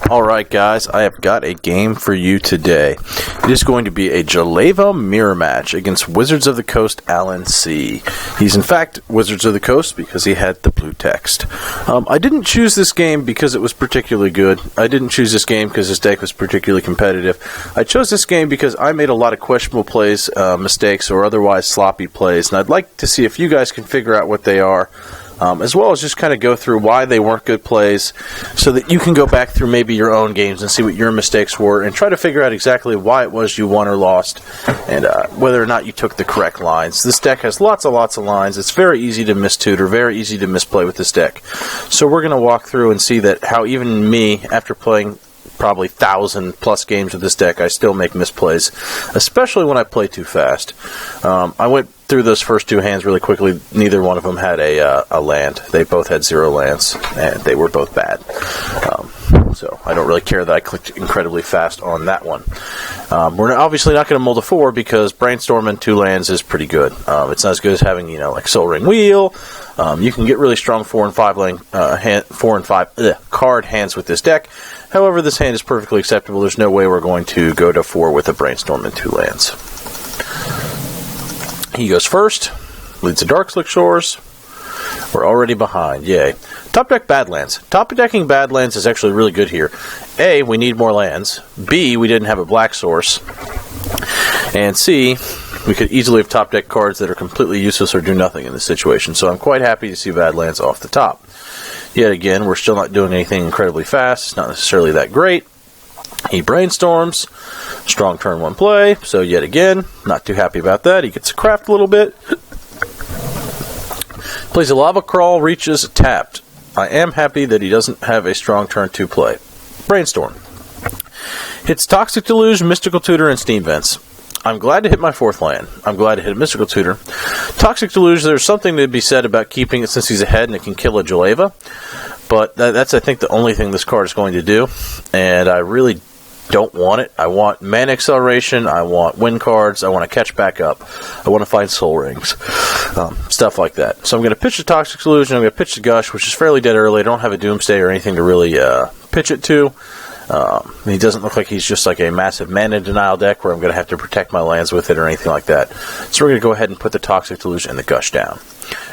Alright guys, I have got a game for you today. It is going to be a Jeleva mirror match against Wizards of the Coast Alan C. He's in fact Wizards of the Coast because he had the blue text. I didn't choose this game because it was particularly good. I didn't choose this game because his deck was particularly competitive. I chose this game because I made a lot of questionable plays, mistakes, or otherwise sloppy plays, and I'd like to see if you guys can figure out what they are. As well as just kind of go through why they weren't good plays so that you can go back through maybe your own games and see what your mistakes were and try to figure out exactly why it was you won or lost and whether or not you took the correct lines. This deck has lots of lines. It's very easy to mistutor, very easy to misplay with this deck. So we're going to walk through and see that how even me, after playing probably 1,000+ games with this deck, I still make misplays, especially when I play too fast. I went through those first two hands really quickly. Neither one of them had a land. They both had 0 lands, and they were both bad. So I don't really care that I clicked incredibly fast on that one. We're obviously not going to mold a 4 because brainstorming 2 lands is pretty good. It's not as good as having, like Soul Ring Wheel. You can get really strong 4 and 5 card hands with this deck. However, this hand is perfectly acceptable. There's no way we're going to go to 4 with a brainstorm and 2 lands. He goes first, leads the Dark Slick Shores. We're already behind, yay. Top deck Badlands. Top decking Badlands is actually really good here. A, we need more lands. B, we didn't have a black source. And C, we could easily have top deck cards that are completely useless or do nothing in this situation. So I'm quite happy to see Badlands off the top. Yet again, we're still not doing anything incredibly fast. It's not necessarily that great. He brainstorms. Strong turn 1 play. So yet again, not too happy about that. He gets a craft a little bit. Plays a Lava Crawl, reaches tapped. I am happy that he doesn't have a strong turn 2 play. Brainstorm. Hits Toxic Deluge, Mystical Tutor, and Steam Vents. I'm glad to hit my 4th land. I'm glad to hit a Mystical Tutor. Toxic Deluge, there's something to be said about keeping it since he's ahead and it can kill a Jeleva. But that's, I think, the only thing this card is going to do. And I really don't want it. I want mana acceleration. I want win cards. I want to catch back up. I want to find soul rings. Stuff like that. So I'm going to pitch the Toxic Delusion. I'm going to pitch the Gush, which is fairly dead early. I don't have a Doomsday or anything to really pitch it to. He doesn't look like he's just like a massive mana denial deck where I'm going to have to protect my lands with it or anything like that. So we're going to go ahead and put the Toxic Delusion and the Gush down.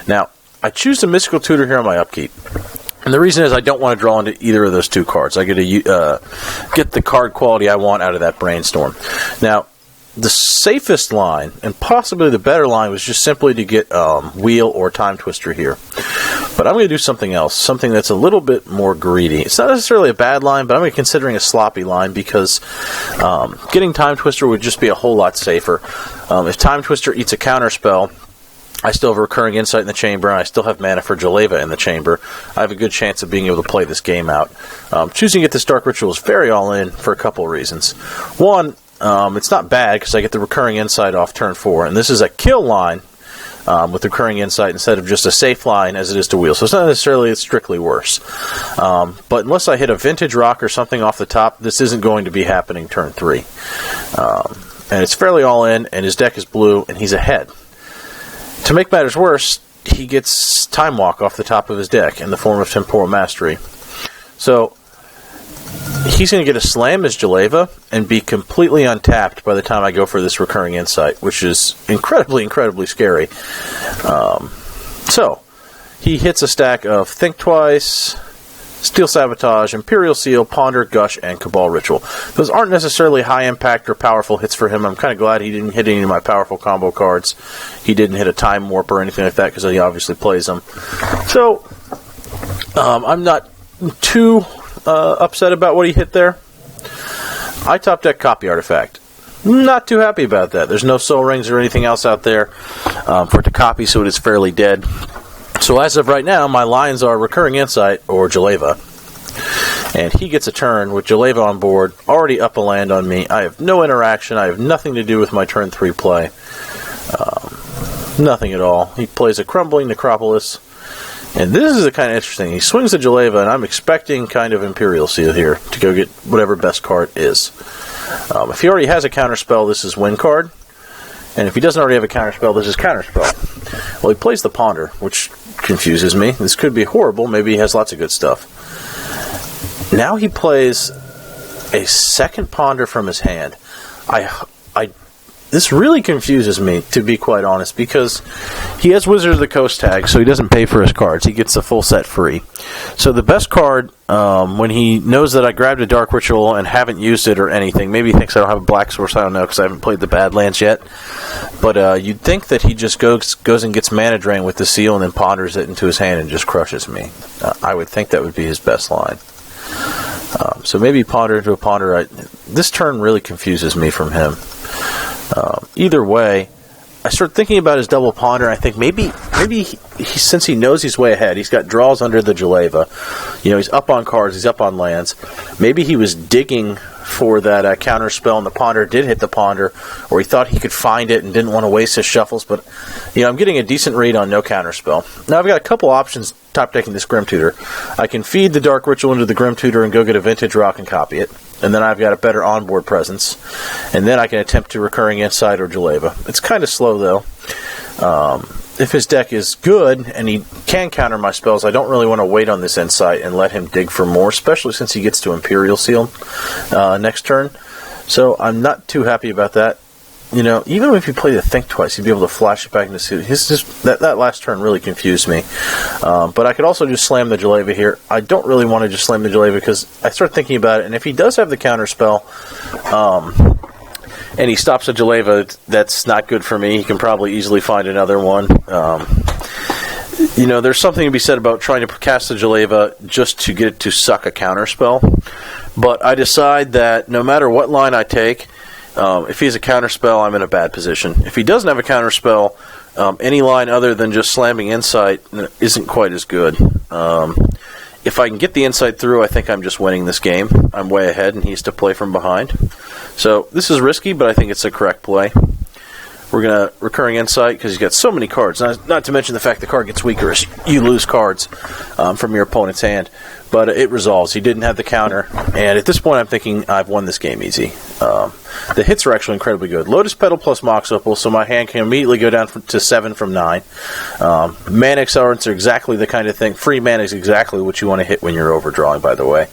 Now, I choose the Mystical Tutor here on my upkeep. And the reason is I don't want to draw into either of those 2 cards. I get to get the card quality I want out of that brainstorm. Now, the safest line, and possibly the better line, was just simply to get Wheel or Time Twister here. But I'm going to do something else, something that's a little bit more greedy. It's not necessarily a bad line, but I'm considering a sloppy line because getting Time Twister would just be a whole lot safer. If Time Twister eats a counterspell, I still have a Recurring Insight in the chamber, and I still have mana for Jeleva in the chamber. I have a good chance of being able to play this game out. Choosing to get this Dark Ritual is very all-in for a couple of reasons. One, it's not bad because I get the Recurring Insight off turn 4, and this is a kill line with Recurring Insight instead of just a safe line as it is to Wheel. So it's not necessarily strictly worse. But unless I hit a Vintage Rock or something off the top, this isn't going to be happening turn 3. And it's fairly all-in, and his deck is blue, and he's ahead. To make matters worse, he gets Time Walk off the top of his deck in the form of Temporal Mastery. So he's going to get a slam as Jeleva and be completely untapped by the time I go for this Recurring Insight, which is incredibly, incredibly scary. So he hits a stack of Think Twice, Steel Sabotage, Imperial Seal, Ponder, Gush, and Cabal Ritual. Those aren't necessarily high impact or powerful hits for him. I'm kind of glad he didn't hit any of my powerful combo cards. He didn't hit a Time Warp or anything like that because he obviously plays them. So I'm not too upset about what he hit there. I top deck Copy Artifact. Not too happy about that. There's no Soul Rings or anything else out there for it to copy, so it is fairly dead. So as of right now, my lines are Recurring Insight or Jeleva. And he gets a turn with Jeleva on board, already up a land on me. I have no interaction. I have nothing to do with my turn 3 play. Nothing at all. He plays a Crumbling Necropolis. And this is kind of interesting. He swings the Jeleva, and I'm expecting kind of Imperial Seal here to go get whatever best card is. If he already has a counterspell, this is win card. And if he doesn't already have a counterspell, this is counterspell. Well, he plays the Ponder, which confuses me. This could be horrible. Maybe he has lots of good stuff. Now he plays a second ponder from his hand. This really confuses me, to be quite honest, because he has Wizard of the Coast tag, so he doesn't pay for his cards. He gets the full set free. So the best card, when he knows that I grabbed a Dark Ritual and haven't used it or anything, maybe he thinks I don't have a Black Source, I don't know, because I haven't played the Badlands yet. But you'd think that he just goes and gets Mana Drain with the seal and then ponders it into his hand and just crushes me. I would think that would be his best line. So maybe ponder into a ponder. This turn really confuses me from him. Either way, I start thinking about his double ponder. I think maybe since he knows he's way ahead, he's got draws under the Jeleva. He's up on cards, he's up on lands. Maybe he was digging for that counter spell, and the ponder did hit the ponder, or he thought he could find it and didn't want to waste his shuffles. But I'm getting a decent read on no counter spell. Now I've got a couple options top decking this Grim Tutor. I can feed the Dark Ritual into the Grim Tutor and go get a Vintage Rock and copy it. And then I've got a better onboard presence. And then I can attempt to Recurring Insight or Jeleva. It's kind of slow, though. If his deck is good and he can counter my spells, I don't really want to wait on this Insight and let him dig for more, especially since he gets to Imperial Seal next turn. So I'm not too happy about that. Even if you play the Think Twice, you'd be able to flash it back into suit. That last turn really confused me. But I could also just slam the Jeleva here. I don't really want to just slam the Jeleva because I start thinking about it, and if he does have the counter spell, and he stops a Jeleva, that's not good for me. He can probably easily find another one. There's something to be said about trying to cast a Jeleva just to get it to suck a counter spell. But I decide that no matter what line I take, if he has a counterspell, I'm in a bad position. If he doesn't have a counterspell, any line other than just slamming Insight isn't quite as good. If I can get the Insight through, I think I'm just winning this game. I'm way ahead, and he has to play from behind. So this is risky, but I think it's a correct play. We're going to Recurring Insight because he's got so many cards. Not to mention the fact the card gets weaker as you lose cards from your opponent's hand. But it resolves. He didn't have the counter. And at this point, I'm thinking I've won this game easy. The hits are actually incredibly good. Lotus Petal plus Mox Opal, so my hand can immediately go down to 7 from 9. Mana Accelerants are exactly the kind of thing. Free mana is exactly what you want to hit when you're overdrawing, by the way.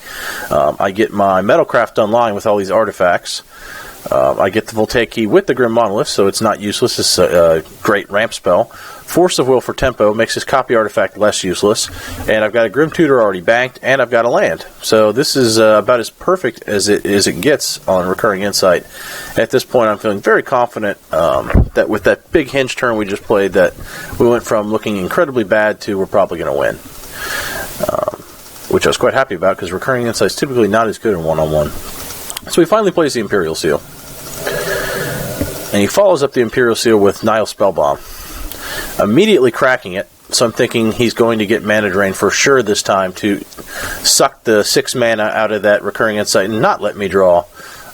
I get my Metalcraft online with all these artifacts. I get the Voltaic Key with the Grim Monolith, so it's not useless. It's a great ramp spell. Force of Will for tempo makes his copy artifact less useless. And I've got a Grim Tutor already banked, and I've got a land. So this is about as perfect as it gets on Recurring Insight. At this point, I'm feeling very confident that with that big hinge turn we just played, that we went from looking incredibly bad to we're probably going to win. Which I was quite happy about, because Recurring Insight is typically not as good in one-on-one. So he finally plays the Imperial Seal. And he follows up the Imperial Seal with Nile Spellbomb, immediately cracking it. So I'm thinking he's going to get Mana Drain for sure this time to suck the 6 mana out of that Recurring Insight and not let me draw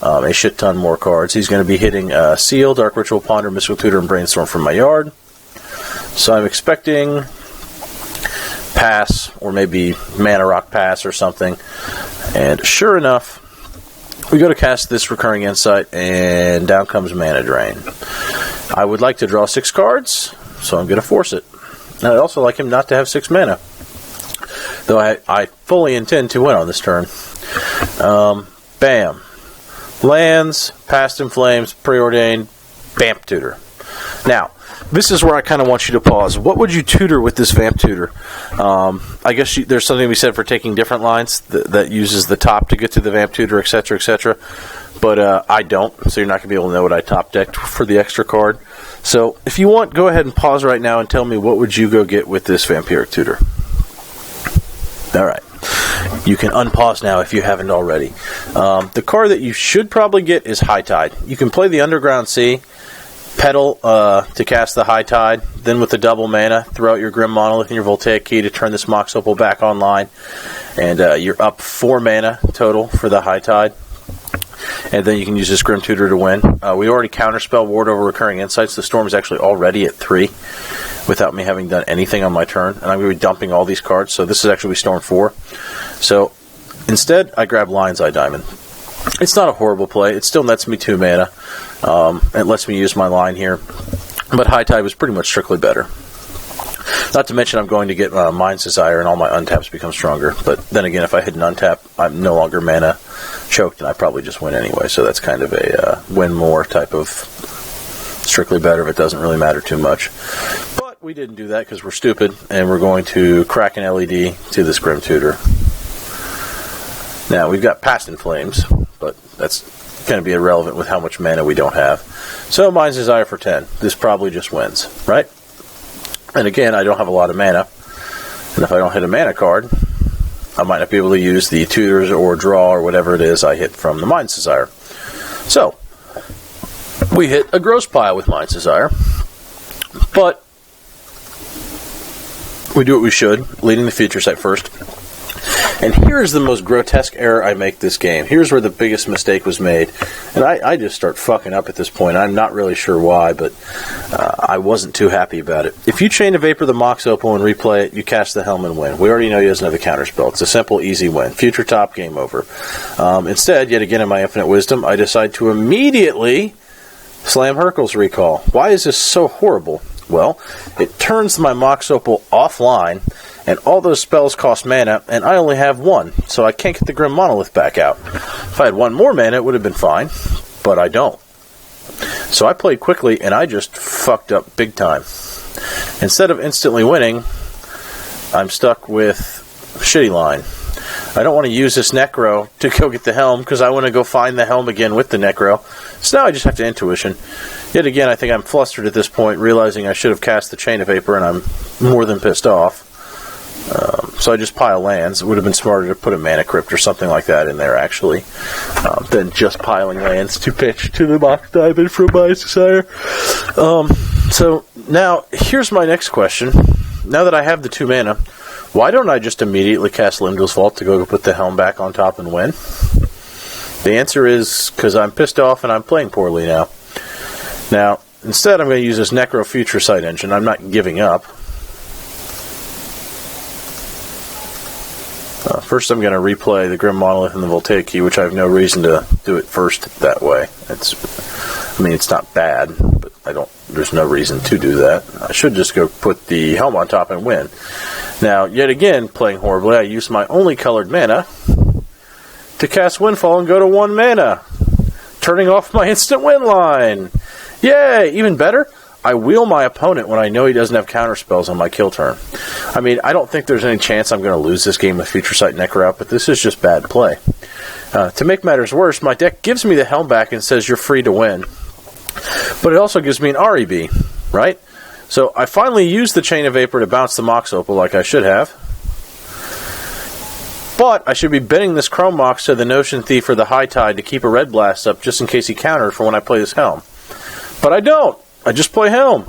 a shit ton more cards. He's going to be hitting Seal, Dark Ritual, Ponder, Mystical Tutor, and Brainstorm from my yard. So I'm expecting Pass, or maybe Mana Rock Pass or something. And sure enough, we go to cast this Recurring Insight, and down comes Mana Drain. I would like to draw 6 cards, so I'm going to force it. And I'd also like him not to have 6 mana, though I fully intend to win on this turn. Bam. Lands, Past in Flames, Preordained, Vamp Tutor. Now, this is where I kind of want you to pause. What would you tutor with this Vamp Tutor? I guess there's something to be said for taking different lines that uses the top to get to the Vamp Tutor, etc., etc. But I don't, so you're not going to be able to know what I top decked for the extra card. So if you want, go ahead and pause right now and tell me what would you go get with this Vampiric Tutor. All right. You can unpause now if you haven't already. The card that you should probably get is High Tide. You can play the Underground Sea, pedal to cast the High Tide, then with the double mana, throw out your Grim Monolith and your Voltaic Key to turn this Mox Opal back online, and you're up 4 mana total for the High Tide. And then you can use this Grim Tutor to win. We already counterspell Ward over Recurring Insights. The Storm is actually already at 3 without me having done anything on my turn. And I'm going to be dumping all these cards, so this is actually Storm 4. So instead, I grab Lion's Eye Diamond. It's not a horrible play. It still nets me 2 mana. It lets me use my line here. But High Tide was pretty much strictly better. Not to mention I'm going to get Mind's Desire and all my untaps become stronger. But then again, if I hit an untap, I'm no longer mana choked, and I probably just win anyway. So that's kind of a win more type of strictly better if it doesn't really matter too much. But we didn't do that because we're stupid, and we're going to crack an LED to this Grim Tutor. Now, we've got Past in Flames, but that's going to be irrelevant with how much mana we don't have. So, Mind's Desire for 10. This probably just wins, right? And again, I don't have a lot of mana. And if I don't hit a mana card, I might not be able to use the tutors or draw or whatever it is I hit from the Mind's Desire. So, we hit a gross pile with Mind's Desire. But we do what we should, leading the feature site first. And here's the most grotesque error I make this game. Here's where the biggest mistake was made. And I just start fucking up at this point. I'm not really sure why, but I wasn't too happy about it. If you Chain of Vapor the Mox Opal and replay it, you cast the Helm and win. We already know he doesn't have a counterspell. It's a simple, easy win. Future top, game over. Instead, yet again in my infinite wisdom, I decide to immediately slam Hurkyl's Recall. Why is this so horrible? Well, it turns my Mox Opal offline, and all those spells cost mana, and I only have one, so I can't get the Grim Monolith back out. If I had one more mana, it would have been fine, but I don't. So I played quickly, and I just fucked up big time. Instead of instantly winning, I'm stuck with shitty line. I don't want to use this Necro to go get the Helm, because I want to go find the Helm again with the Necro. So now I just have to Intuition. Yet again, I think I'm flustered at this point, realizing I should have cast the Chain of Vapor, and I'm more than pissed off. So I just pile lands. It would have been smarter to put a Mana Crypt or something like that in there, actually, than just piling lands to pitch to the Mox Diamond from Mind's Desire. So now, here's my next question. Now that I have the 2 mana, why don't I just immediately cast Limdal's Vault to go put the Helm back on top and win? The answer is because I'm pissed off and I'm playing poorly now. Now, instead I'm going to use this Necro Future Sight engine. I'm not giving up. First I'm going to replay the Grim Monolith and the Voltaic Key, which I have no reason to do it first that way. It's not bad, but there's no reason to do that. I should just go put the Helm on top and win. Now, yet again, playing horribly, I use my only colored mana to cast Windfall and go to 1 mana, turning off my instant win line. Yay! Even better, I wheel my opponent when I know he doesn't have counterspells on my kill turn. I don't think there's any chance I'm going to lose this game with Future Sight Necro out, but this is just bad play. To make matters worse, my deck gives me the Helm back and says you're free to win. But it also gives me an REB, right? So I finally used the Chain of Vapor to bounce the Mox Opal like I should have. But I should be betting this Chrome Mox to the Notion Thief or the High Tide to keep a Red Blast up just in case he countered for when I play this Helm. But I don't. I just play Helm.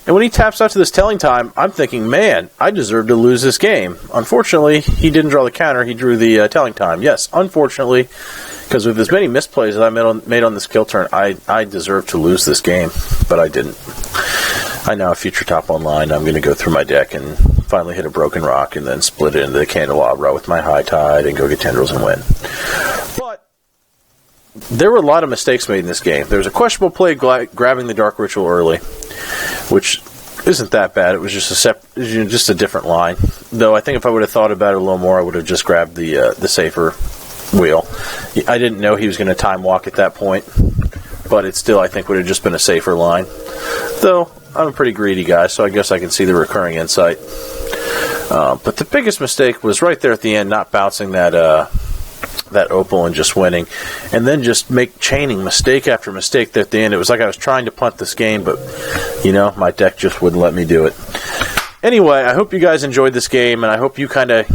And when he taps out to this Telling Time, I'm thinking, man, I deserve to lose this game. Unfortunately, he didn't draw the counter, he drew the Telling Time. Yes, unfortunately, because with as many misplays that I made on this kill turn, I deserve to lose this game, but I didn't. I now have Future Top online. I'm going to go through my deck and finally hit a Broken Rock and then split it into the Candelabra with my High Tide and go get Tendrils and win. But there were a lot of mistakes made in this game. There was a questionable play grabbing the Dark Ritual early, which isn't that bad. It was just a different line. Though I think if I would have thought about it a little more, I would have just grabbed the safer wheel. I didn't know he was going to time walk at that point, but it still, I think, would have just been a safer line. Though I'm a pretty greedy guy, so I guess I can see the recurring insight. But the biggest mistake was right there at the end, not bouncing that Opal and just winning, and then just chaining mistake after mistake there at the end. It was like I was trying to punt this game, but my deck just wouldn't let me do it. Anyway, I hope you guys enjoyed this game, and I hope you kind of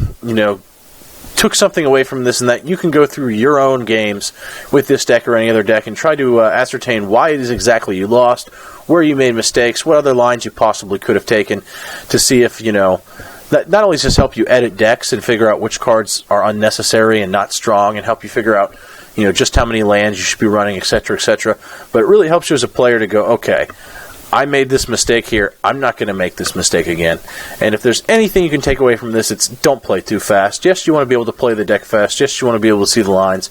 took something away from this, and that you can go through your own games with this deck or any other deck and try to ascertain why it is exactly you lost, where you made mistakes, what other lines you possibly could have taken, to see if that not only does this help you edit decks and figure out which cards are unnecessary and not strong, and help you figure out, just how many lands you should be running, etc., etc., but it really helps you as a player to go, okay, I made this mistake here, I'm not going to make this mistake again. And if there's anything you can take away from this, it's don't play too fast. Yes, you want to be able to play the deck fast. Yes, you want to be able to see the lines.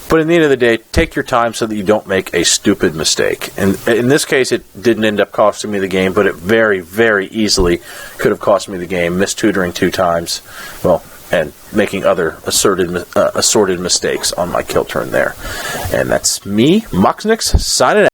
But in the end of the day, take your time so that you don't make a stupid mistake. And in this case, it didn't end up costing me the game, but it very, very easily could have cost me the game. Mistutoring 2 times. Well, and making other assorted mistakes on my kill turn there. And that's me, Muxnix, signing out.